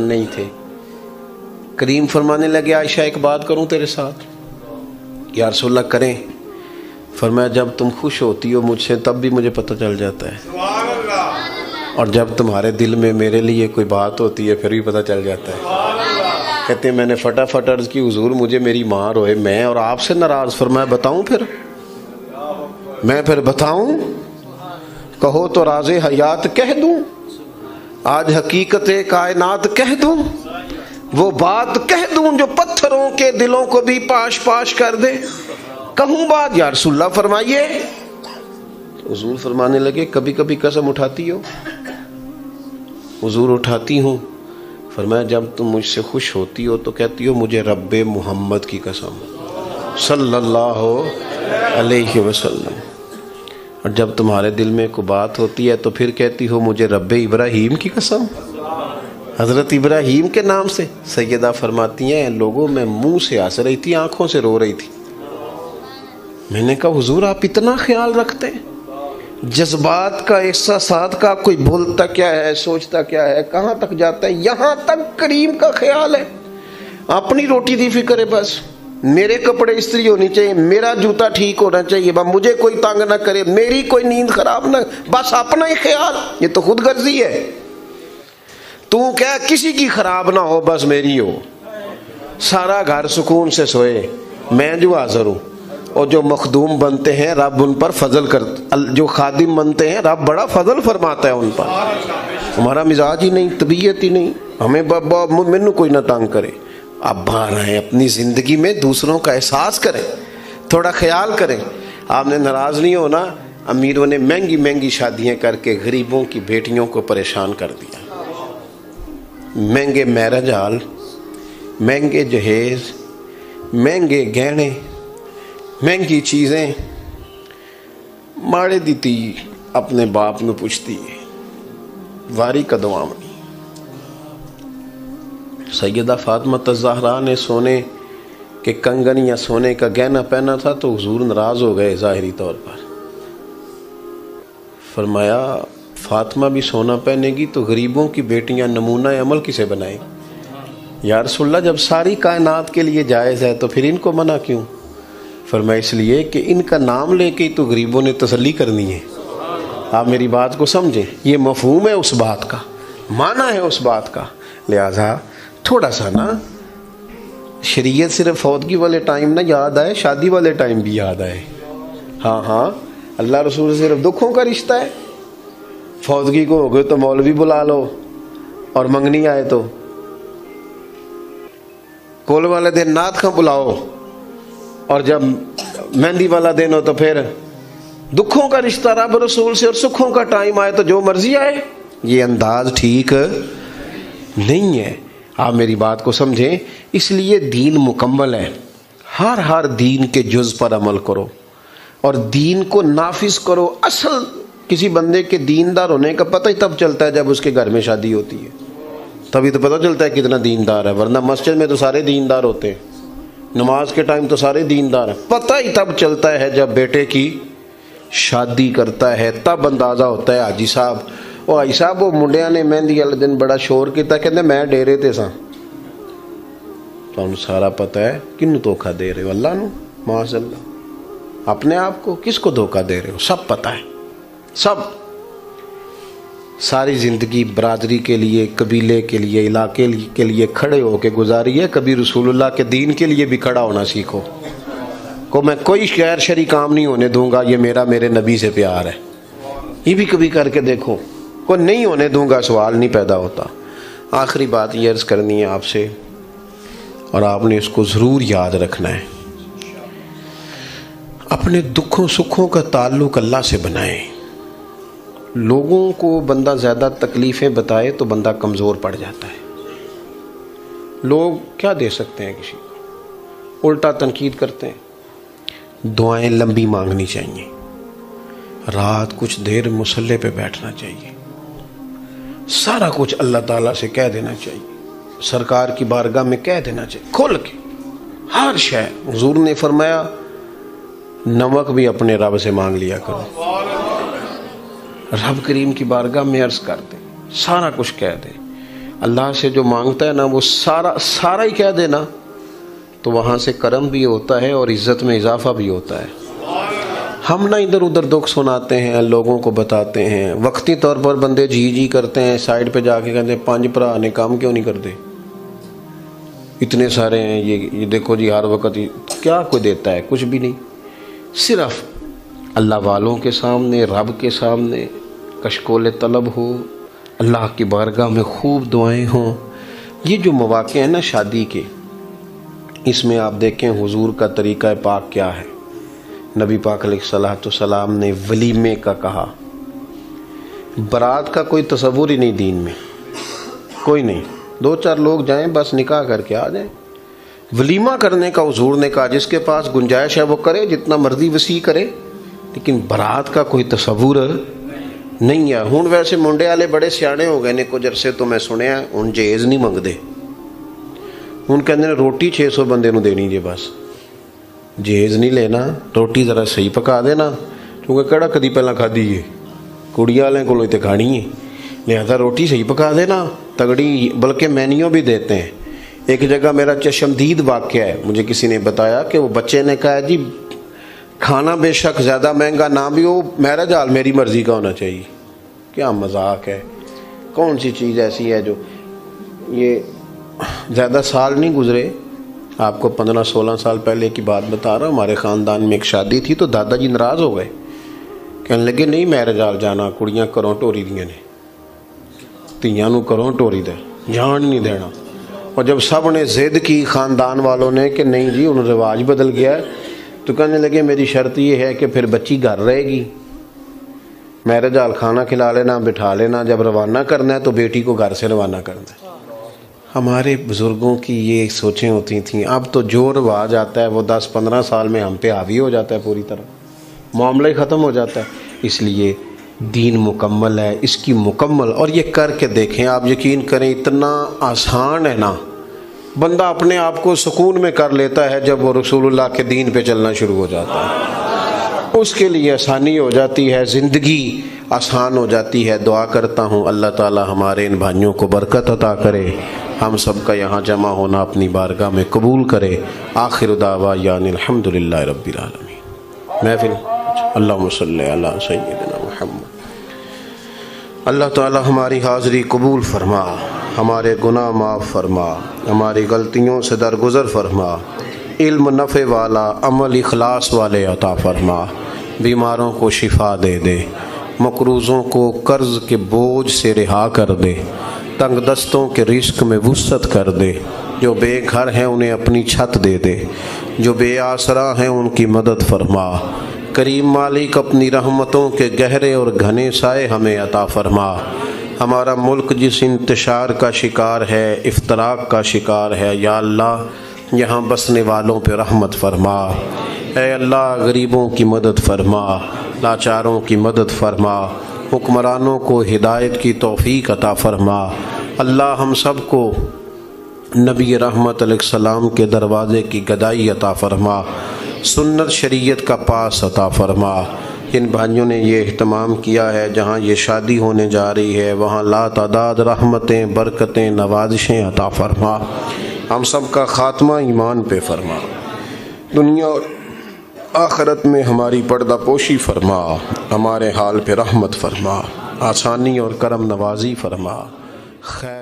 नहीं थे। करीम फरमाने लगे आयशा एक बात करूं तेरे साथ? या रसूलल्लाह करें। फरमाया जब तुम खुश होती हो मुझसे तब भी मुझे पता चल जाता है, और जब तुम्हारे दिल में मेरे लिए कोई बात होती है फिर भी पता चल जाता है। कहते हैं मैंने फटाफट अर्ज की हुजूर मुझे मेरी माँ रोए, मैं और आपसे नाराज। फरमाया बताऊं फिर, मैं फिर बताऊं? कहो तो राज़े हयात कह दूं, आज हकीकत कायनात कह दूं, वो बात कह दूं जो पत्थरों के दिलों को भी पाश पाश कर दे। कहूं बात या रसूलल्लाह फरमाइए। हुजूर फरमाने लगे कभी कभी कसम उठाती हो? हुजूर उठाती हूँ। फरमाया जब तुम मुझसे खुश होती हो तो कहती हो मुझे रब्बे मोहम्मद की कसम सल्लल्लाहु अलैहि वसल्लम, और जब तुम्हारे दिल में कोई बात होती है तो फिर कहती हो मुझे रब्बे इब्राहीम की कसम, हज़रत इब्राहीम के नाम से। सैयदा फरमाती हैं लोगों में मुंह से हंस रही थी, आंखों से रो रही थी। मैंने कहा हुजूर आप इतना ख्याल रखते हैं जज्बात का, एहसासात का, कोई बोलता क्या है, सोचता क्या है, कहाँ तक जाता है, यहाँ तक करीम का ख्याल है। अपनी रोटी दी फिक्र है बस, मेरे कपड़े इस्त्री होनी चाहिए, मेरा जूता ठीक होना चाहिए, मुझे कोई तंग ना करे, मेरी कोई नींद खराब ना, बस अपना ही ख्याल। ये तो खुद गर्जी है। तू क्या किसी की खराब ना हो बस मेरी हो, सारा घर सुकून से सोए, मैं जो हाजिर हूँ। और जो मखदूम बनते हैं रब उन पर फजल कर, जो खादिम बनते हैं रब बड़ा फजल फरमाता है उन पर। हमारा मिजाज ही नहीं, तबीयत ही नहीं, हमें मैनू कोई ना तंग करे। आप बाहर आए, अपनी ज़िंदगी में दूसरों का एहसास करें, थोड़ा ख्याल करें। आपने नाराज़ नहीं होना। अमीरों ने महंगी महंगी शादियाँ करके गरीबों की बेटियों को परेशान कर दिया। महंगे मैरिज हॉल, महंगे जहेज, महंगे गहने, महंगी चीज़ें। माड़े दी धी अपने बाप में पूछती है वारी कदों आवनी। सैयदा फातिमा ज़हरा ने सोने के कंगन या सोने का गहना पहना था तो हुजूर नाराज़ हो गए ज़ाहिरी तौर पर। फरमाया फातिमा भी सोना पहनेगी तो गरीबों की बेटियां नमूना अमल किसे बनाएं? या रसूलल्लाह जब सारी कायनात के लिए जायज़ है तो फिर इनको मना क्यों? फरमाया इसलिए कि इनका नाम लेके ही तो गरीबों ने तसल्ली करनी है। आप मेरी बात को समझें, ये मफहूम है उस बात का, माना है उस बात का। लिहाजा थोड़ा सा ना शरीयत सिर्फ फौतगी वाले टाइम ना याद आए, शादी वाले टाइम भी याद आए। हाँ हाँ, अल्लाह रसूल सिर्फ दुखों का रिश्ता है। फौतगी को हो गए तो मौलवी बुला लो, और मंगनी आए तो कोल वाले दिन नात खां बुलाओ, और जब मेहंदी वाला दिन हो तो फिर दुखों का रिश्ता रब रसूल से, और सुखों का टाइम आए तो जो मर्जी आए। ये अंदाज ठीक नहीं है। आप मेरी बात को समझें। इसलिए दीन मुकम्मल है। हर दीन के जुज़ पर अमल करो और दीन को नाफिज करो। असल किसी बंदे के दीनदार होने का पता ही तब चलता है जब उसके घर में शादी होती है, तभी तो पता चलता है कितना दीनदार है। वरना मस्जिद में तो सारे दीनदार होते हैं, नमाज के टाइम तो सारे दीनदार हैं। पता ही तब चलता है जब बेटे की शादी करता है, तब अंदाज़ा होता है। हाजी साहब, ओ हाजी साहब वो मुंडिया ने मेहंदी वाले दिन बड़ा शोर किया, कहते मैं डेरे ते सा। तो सारा पता है किन्नू धोखा दे रहे हो, अल्लाह नू, माशअल्लाह। अपने आप को किसको धोखा दे रहे हो, सब पता है, सब। सारी ज़िंदगी बरादरी के लिए, कबीले के लिए, इलाके के लिए खड़े होकर गुजारी है। कभी रसूलुल्लाह के दीन के लिए भी खड़ा होना सीखो। को मैं कोई गैर शरी काम नहीं होने दूंगा, ये मेरे नबी से प्यार है, ये भी कभी करके देखो। को नहीं होने दूंगा, सवाल नहीं पैदा होता। आखिरी बात ये अर्ज़ करनी है आपसे, और आपने इसको ज़रूर याद रखना है। अपने दुखों सुखों का ताल्लुक़ अल्लाह से बनाएं। लोगों को बंदा ज़्यादा तकलीफ़ें बताए तो बंदा कमज़ोर पड़ जाता है। लोग क्या दे सकते हैं किसी को, उल्टा तनकीद करते हैं। दुआएं लंबी मांगनी चाहिए, रात कुछ देर मुसल्ले पे बैठना चाहिए, सारा कुछ अल्लाह ताला से कह देना चाहिए, सरकार की बारगाह में कह देना चाहिए खोल के हर शय। हुजूर ने फरमाया नमक भी अपने रब से मांग लिया करो। रब करीम की बारगाह में अर्ज़ कर दे, सारा कुछ कह दे। अल्लाह से जो मांगता है ना वो सारा सारा ही कह देना, तो वहाँ से करम भी होता है और इज़्ज़त में इजाफा भी होता है। हम ना इधर उधर दुख सुनाते हैं, लोगों को बताते हैं, वक्ती तौर पर बंदे जी करते हैं, साइड पे जाके कहते हैं 5 भरा ने काम क्यों नहीं करते, इतने सारे हैं, ये देखो जी हर वक्त क्या कोई देता है, कुछ भी नहीं। सिर्फ अल्लाह वालों के सामने, रब के सामने कशकोल तलब हो, अल्लाह की बारगाह में खूब दुआएं हों। ये जो मौक़े हैं ना शादी के, इसमें आप देखें हुजूर का तरीक़ा पाक क्या है। नबी पाक अलैहिस्सलाम ने वलीमे का कहा, बारात का कोई तसव्वुर ही नहीं दीन में, कोई नहीं, 2-4 लोग जाएं बस निकाह करके आ जाएं। वलीमा करने का हुजूर ने कहा, जिसके पास गुंजाइश है वो करे, जितना मर्जी वसी करे, लेकिन बारात का कोई तसव्वुर नहीं है। हुण वैसे मुंडे वाले बड़े सियाने हो गए ने, कुछ अरसे तो मैं सुनिया हुण जहेज नहीं मंगते, हुण कहंदे ने रोटी 600 बंदे नूं देनी जे, बस जहेज नहीं लेना, रोटी ज़रा सही पका देना, क्योंकि केड़ा कदी पहला खाधी है, कुड़ियां वाले कोलों ते खानी है, लिहाजा रोटी सही पका देना तगड़ी, बल्कि मेन्यू भी देते हैं। एक जगह मेरा चशमदीद वाक़या है, मुझे किसी ने बताया कि वो बच्चे ने कहा जी खाना बेशक ज़्यादा महंगा ना भी हो, मैरिज हाल मेरी मर्ज़ी का होना चाहिए। क्या मजाक है, कौन सी चीज़ ऐसी है जो, ये ज़्यादा साल नहीं गुजरे, आपको 15-16 साल पहले की बात बता रहा हूँ। हमारे ख़ानदान में एक शादी थी तो दादाजी नाराज़ हो गए, कहने लगे नहीं मैरिज हाल जाना, कुड़ियाँ घरों टोरी दियां ने, धीयां नूं घरों टोरी दे, जान नहीं देना। और जब सब ने जिद की ख़ानदान वालों ने कि नहीं जी उन रिवाज बदल गया है, तो कहने लगे मेरी शर्त ये है कि फिर बच्ची घर रहेगी, मैरिज हाल खाना खिला लेना, बिठा लेना, जब रवाना करना है तो बेटी को घर से रवाना करना है। हमारे बुज़ुर्गों की ये सोचें होती थीं। अब तो जो रिवाज आता है वो 10-15 साल में हम पे हावी हो जाता है, पूरी तरह मामला ही ख़त्म हो जाता है। इसलिए दीन मुकम्मल है, इसकी मुकम्मल, और ये करके देखें, आप यकीन करें इतना आसान है ना, बंदा अपने आप को सुकून में कर लेता है जब वो रसूलुल्लाह के दीन पे चलना शुरू हो जाता है, उसके लिए आसानी हो जाती है, ज़िंदगी आसान हो जाती है। दुआ करता हूँ अल्लाह ताला हमारे इन भाइयों को बरकत अता करे, हम सब का यहाँ जमा होना अपनी बारगाह में कबूल करे। आखिर दावा यानी अल्हम्दुलिल्लाह रब्बिल आलमीन। महफिल अल्लाहुम्मा सल्ली अला सय्यिदिना मुहम्मद। अल्लाह ताला हमारी हाज़री कबूल फरमा, हमारे गुनाह माफ़ फरमा, हमारी गलतियों से दरगुज़र फरमा, इल्म नफ़े वाला अमल इखलास वाले अता फरमा, बीमारों को शिफा दे दे, मकरूज़ों को कर्ज़ के बोझ से रिहा कर दे, तंग दस्तों के रिस्क में वुसअत कर दे, जो बेघर हैं उन्हें अपनी छत दे दे, जो बेआसरा हैं उनकी मदद फरमा। करीम मालिक अपनी रहमतों के गहरे और घने साए हमें अता फरमा। हमारा मुल्क जिस इंतशार का शिकार है, इफ्तराक का शिकार है, या अल्लाह यहाँ बसने वालों पे रहमत फरमा। ऐ अल्लाह गरीबों की मदद फरमा, लाचारों की मदद फरमा, हुक्मरानों को हिदायत की तौफीक अता फरमा। अल्लाह हम सब को नबी रहमत अलैहिस्सलाम के दरवाज़े की गदाई अता फरमा, सुन्नत शरीयत का पास अता फरमा। इन भाइयों ने ये एहतमाम किया है, जहाँ ये शादी होने जा रही है वहाँ लातादाद रहमतें, बरकतें, नवाजिशें अता फरमा। हम सब का ख़ात्मा ईमान पे फरमा, दुनिया और आखिरत में हमारी पर्दा पोशी फरमा, हमारे हाल पे रहमत फरमा, आसानी और करम नवाजी फरमा। खैर